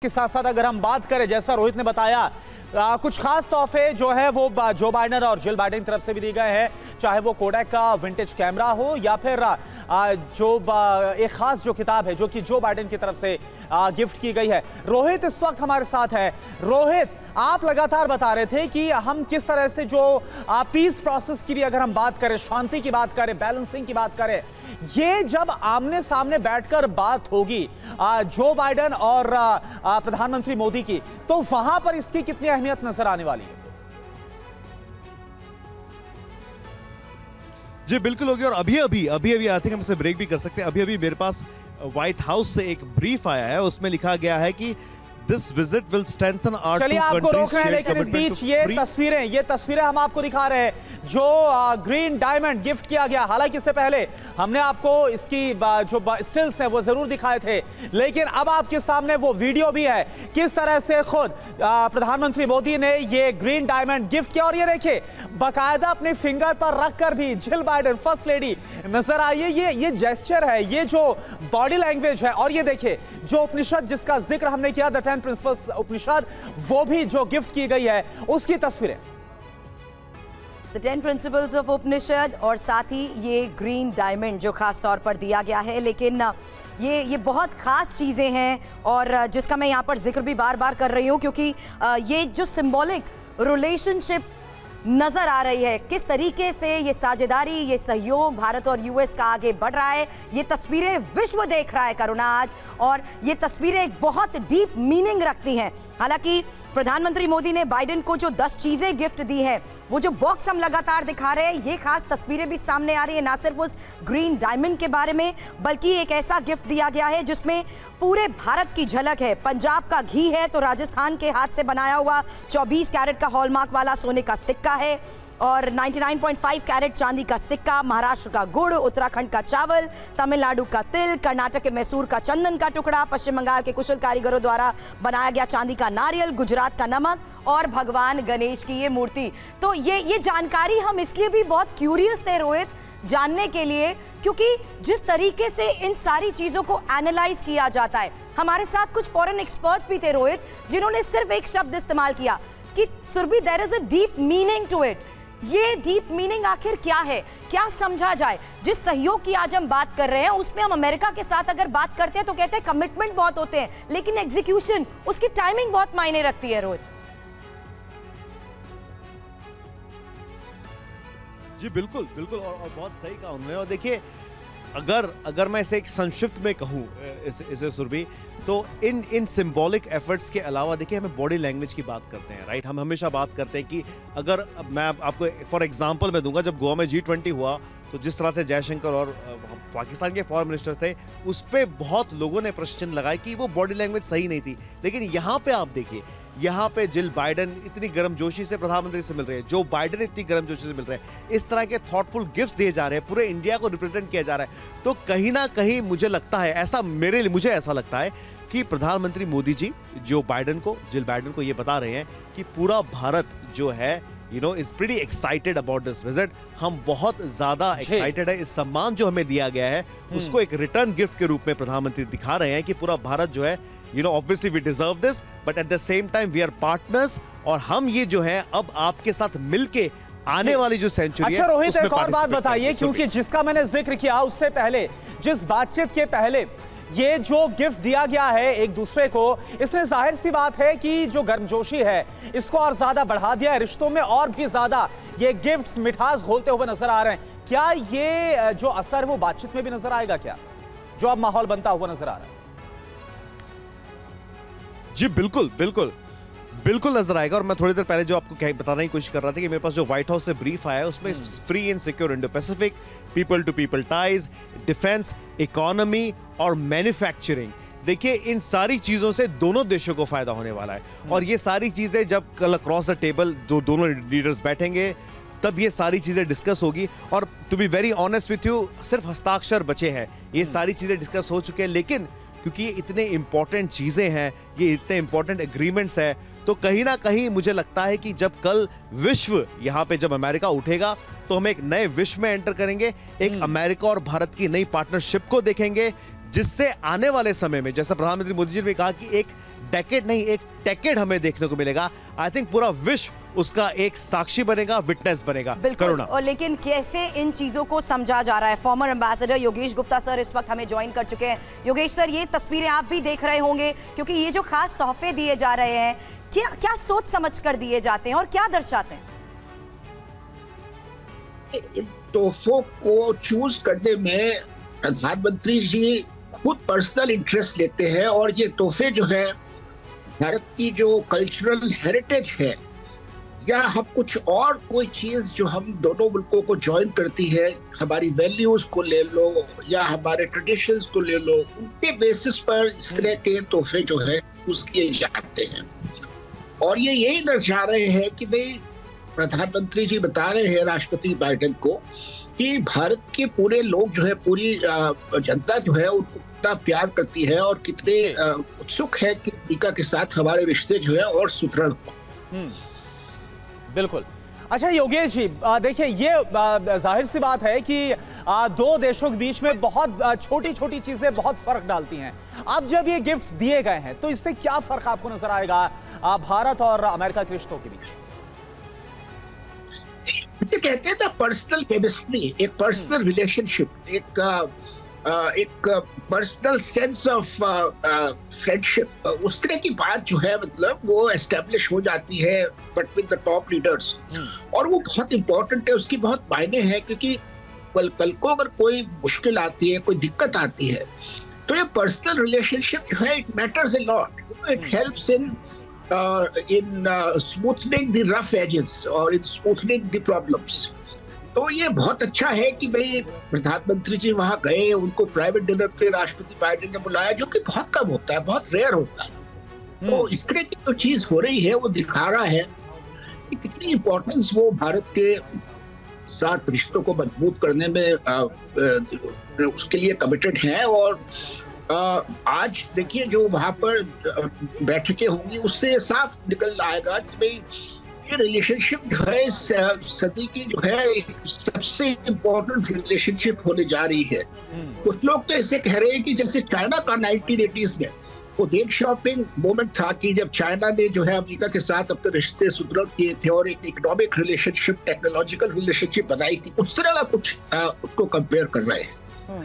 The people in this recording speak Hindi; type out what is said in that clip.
के साथ साथ अगर हम बात करें, जैसा रोहित ने बताया, कुछ खास तोहफे जो है वो जो बाइडन और जिल बाइडन की तरफ से भी दिए गए हैं, चाहे वो कोडैक का विंटेज कैमरा हो या फिर जो एक खास जो किताब है जो कि जो बाइडन की तरफ से गिफ्ट की गई है। रोहित इस वक्त हमारे साथ है। रोहित, आप लगातार बता रहे थे कि हम किस तरह से जो पीस प्रोसेस की भी अगर हम बात करें, शांति की बात करें, बैलेंसिंग की बात करें, ये जब आमने सामने बैठकर बात होगी जो बाइडन और प्रधानमंत्री मोदी की, तो वहां पर इसकी कितनी अहमियत नजर आने वाली है? जी बिल्कुल होगी। और अभी अभी आई थिंक हम इसे ब्रेक भी कर सकते हैं। अभी मेरे पास व्हाइट हाउस से एक ब्रीफ आया है, उसमें लिखा गया है कि This visit will strengthen our चलिए आपको रोक रहे हैं, लेकिन इस बीच ये तस्वीरें हम आपको दिखा रहे हैं जो ग्रीन डायमंड गिफ्ट किया गया। हालांकि इससे पहले हमने आपको इसकी जो स्टिल्स हैं वो जरूर दिखाए थे, लेकिन अब आपके सामने वो वीडियो भी है किस तरह से खुद प्रधानमंत्री मोदी ने ये ग्रीन डायमंड गिफ्ट किया। और ये देखिए, बाकायदा अपने फिंगर पर रखकर भी जिल बाइडन फर्स्ट लेडी नजर आई है। ये जेस्चर है, ये जो बॉडी लैंग्वेज है। और ये देखिए, जो उपनिषद जिसका जिक्र हमने किया, द 10 प्रिंसिपल्स उपनिषद, वो भी जो गिफ्ट की गई है उसकी तस्वीरें, द 10 प्रिंसिपल्स ऑफ उपनिषद, और साथ ही ये ग्रीन डायमंड जो खास तौर पर दिया गया है। लेकिन ये बहुत खास चीजें हैं और जिसका मैं यहाँ पर जिक्र भी बार बार कर रही हूँ, क्योंकि ये जो सिंबॉलिक रिलेशनशिप नजर आ रही है, किस तरीके से ये साझेदारी, ये सहयोग भारत और यूएस का आगे बढ़ रहा है, ये तस्वीरें विश्व देख रहा है करुणा आज, और ये तस्वीरें एक बहुत डीप मीनिंग रखती हैं। हालांकि प्रधानमंत्री मोदी ने बाइडन को जो 10 चीजें गिफ्ट दी हैं, वो जो बॉक्स हम लगातार दिखा रहे हैं, ये खास तस्वीरें भी सामने आ रही है, ना सिर्फ उस ग्रीन डायमंड के बारे में, बल्कि एक ऐसा गिफ्ट दिया गया है जिसमें पूरे भारत की झलक है। पंजाब का घी है तो राजस्थान के हाथ से बनाया हुआ 24 कैरेट का हॉलमार्क वाला सोने का सिक्का है, और 99.5 कैरेट चांदी का सिक्का, महाराष्ट्र का गुड़, उत्तराखंड का चावल, तमिलनाडु का तिल, कर्नाटक के मैसूर का चंदन का टुकड़ा, पश्चिम बंगाल के कुशल कारीगरों द्वारा बनाया गया चांदी का नारियल, गुजरात का नमक और भगवान गणेश की ये मूर्ति। तो ये जानकारी हम इसलिए भी बहुत क्यूरियस थे रोहित, जानने के लिए, क्योंकि जिस तरीके से इन सारी चीजों को एनालाइज किया जाता है, हमारे साथ कुछ फॉरेन एक्सपर्ट्स भी थे रोहित, जिन्होंने सिर्फ एक शब्द इस्तेमाल किया कि Surabhi, there is a deep meaning to it. ये डीप मीनिंग आखिर क्या है, क्या समझा जाए? जिस सहयोग की आज हम बात कर रहे हैं, उसमें हम अमेरिका के साथ अगर बात करते हैं तो कहते हैं कमिटमेंट बहुत होते हैं, लेकिन एग्जीक्यूशन, उसकी टाइमिंग बहुत मायने रखती है रोहित। जी बिल्कुल और बहुत सही कहा उन्होंने। और देखिए, अगर मैं इसे एक संक्षिप्त में कहूँ इसे सुरभि, तो इन सिंबॉलिक एफर्ट्स के अलावा देखिए, हमें बॉडी लैंग्वेज की बात करते हैं, राइट। हम हमेशा बात करते हैं कि अगर मैं आपको फॉर एग्जांपल मैं दूंगा, जब गोवा में G20 हुआ तो जिस तरह से जयशंकर और पाकिस्तान के फॉरेन मिनिस्टर थे, उस पर बहुत लोगों ने प्रश्न लगाए कि वो बॉडी लैंग्वेज सही नहीं थी। लेकिन यहाँ पे आप देखिए, यहाँ पे जिल बाइडन इतनी गर्मजोशी से प्रधानमंत्री से मिल रहे हैं, जो बाइडन इतनी गर्मजोशी से मिल रहे हैं, इस तरह के थॉटफुल गिफ्ट्स दिए जा रहे हैं, पूरे इंडिया को रिप्रेजेंट किया जा रहा है। तो कहीं ना कहीं मुझे लगता है, मुझे ऐसा लगता है कि प्रधानमंत्री मोदी जी जो जिल बाइडन को ये बता रहे हैं कि पूरा भारत जो है is pretty excited about this visit। हम बहुत ज्यादा एक्साइटेड है। इस सम्मान जो हमें दिया गया है, उसको एक रिटर्न गिफ्ट के रूप में प्रधानमंत्री दिखा रहे हैं कि पूरा भारत जो है, obviously we deserve this, but at the same time we are partners, और हम ये जो है अब आपके साथ मिलके आने वाली जो सेंचुरी है। अच्छा रोहित, एक और बात बताइए, क्योंकि जिसका मैंने जिक्र किया उससे पहले, जिस बातचीत के पहले ये जो गिफ्ट दिया गया है एक दूसरे को, इसने जाहिर सी बात है कि जो गर्मजोशी है इसको और ज्यादा बढ़ा दिया है, रिश्तों में और भी ज्यादा ये गिफ्ट्स मिठास घोलते हुए नजर आ रहे हैं। क्या ये जो असर है वो बातचीत में भी नजर आएगा, क्या जो अब माहौल बनता हुआ नजर आ रहा है? जी बिल्कुल नजर आएगा। और मैं थोड़ी देर पहले जो आपको बताने की कोशिश कर रहा था कि मेरे पास जो व्हाइट हाउस से ब्रीफ आया है, उसमें free and secure Indo Pacific, people to people ties, defence, economy और मैन्युफैक्चरिंग, देखिए इन सारी चीजों से दोनों देशों को फायदा होने वाला है। और ये सारी चीजें जब कल अक्रॉस द टेबल जो दोनों लीडर्स बैठेंगे, तब ये सारी चीजें डिस्कस होगी। और to be very honest with you, सिर्फ हस्ताक्षर बचे हैं, ये सारी चीजें डिस्कस हो चुके हैं। लेकिन क्योंकि ये इतने इंपॉर्टेंट चीजें हैं, ये इतने इंपॉर्टेंट एग्रीमेंट्स हैं, तो कहीं ना कहीं मुझे लगता है कि जब कल विश्व यहाँ पे जब अमेरिका उठेगा, तो हम एक नए विश्व में एंटर करेंगे, एक अमेरिका और भारत की नई पार्टनरशिप को देखेंगे, जिससे आने वाले समय में, जैसा प्रधानमंत्री मोदी जी ने कहा कि एक डेकेड नहीं, एक टेकेड हमें देखने को मिलेगा। आई थिंक पूरा विश्व उसका एक साक्षी बनेगा, विटनेस बनेगा। बिल्कुल। और लेकिन कैसे इन चीजों को समझा जा रहा है? Farmer ambassador Yogesh Gupta sir इस वक्त हमें ज्वाइन कर चुके हैं। योगेश सर, ये तस्वीरें आप भी देख रहे होंगे, क्योंकि ये जो खास तोहफे दिए जा रहे हैं, क्या क्या सोच समझ कर दिए जाते हैं और क्या दर्शाते हैं? तोहफों को चूज करने में प्रधानमंत्री जी खुद पर्सनल इंटरेस्ट लेते हैं, और ये तोहफे जो है भारत की जो कल्चरल हेरिटेज है, या हम कुछ और कोई चीज जो हम दोनों मुल्कों को ज्वाइन करती है, हमारी वैल्यूज को ले लो या हमारे ट्रेडिशंस को ले लो, उनके बेसिस पर इस तरह के तोहफे जो है यूज किए जाते हैं। और ये यही दर्शा रहे हैं कि भाई प्रधानमंत्री जी बता रहे हैं राष्ट्रपति बाइडेन को कि भारत के पूरे लोग जो है, पूरी जनता जो है, उनको कितना प्यार करती है और कितने उत्सुक है कि अमेरिका के साथ हमारे रिश्ते जो है और सुदृढ़ हो। बिल्कुल। अच्छा योगेश जी, देखिए ये जाहिर सी बात है कि दो देशों के बीच में बहुत छोटी छोटी चीजें बहुत फर्क डालती हैं। अब जब ये गिफ्ट्स दिए गए हैं तो इससे क्या फर्क आपको नजर आएगा भारत और अमेरिका के रिश्तों के बीच? इसे कहते हैं ना पर्सनल केमिस्ट्री, एक पर्सनल रिलेशनशिप, एक पर्सनल सेंस ऑफ फ्रेंडशिप। उस तरह की बात जो है मतलब वो एस्टेब्लिश हो जाती है बिटवीन द टॉप लीडर्स, और वो बहुत इंपॉर्टेंट है, उसकी बहुत मायने है, क्योंकि कल को अगर कोई मुश्किल आती है, कोई दिक्कत आती है, तो ये पर्सनल रिलेशनशिप जो है it matters a lot, it helps in smoothing the rough edges और in smoothing the problems। तो ये बहुत अच्छा है कि भाई प्रधानमंत्री जी वहां गए, उनको प्राइवेट डिनर पे राष्ट्रपति बाइडेन ने बुलाया, जो कि बहुत कम होता है, बहुत रेयर होता है। तो इस तरह की जो चीज हो रही है वो दिखा रहा है कि कितनी इंपॉर्टेंस वो भारत के साथ रिश्तों को मजबूत करने में उसके लिए कमिटेड हैं। और आज देखिए जो वहां पर बैठकें होंगी उससे साफ निकल आएगा कि भाई ये रिलेशनशिप जो है इस सदी की जो है सबसे इम्पोर्टेंट रिलेशनशिप होने जा रही है। कुछ लोग तो ऐसे कह रहे हैं कि जैसे चाइना का 1980s में वो देख शॉपिंग मोमेंट था कि जब चाइना ने जो है अमेरिका के साथ अपने रिश्ते सुदृढ़ किए थे और एक इकोनॉमिक रिलेशनशिप, टेक्नोलॉजिकल रिलेशनशिप बनाई थी, उस तरह का कुछ उसको कंपेयर कर रहे हैं।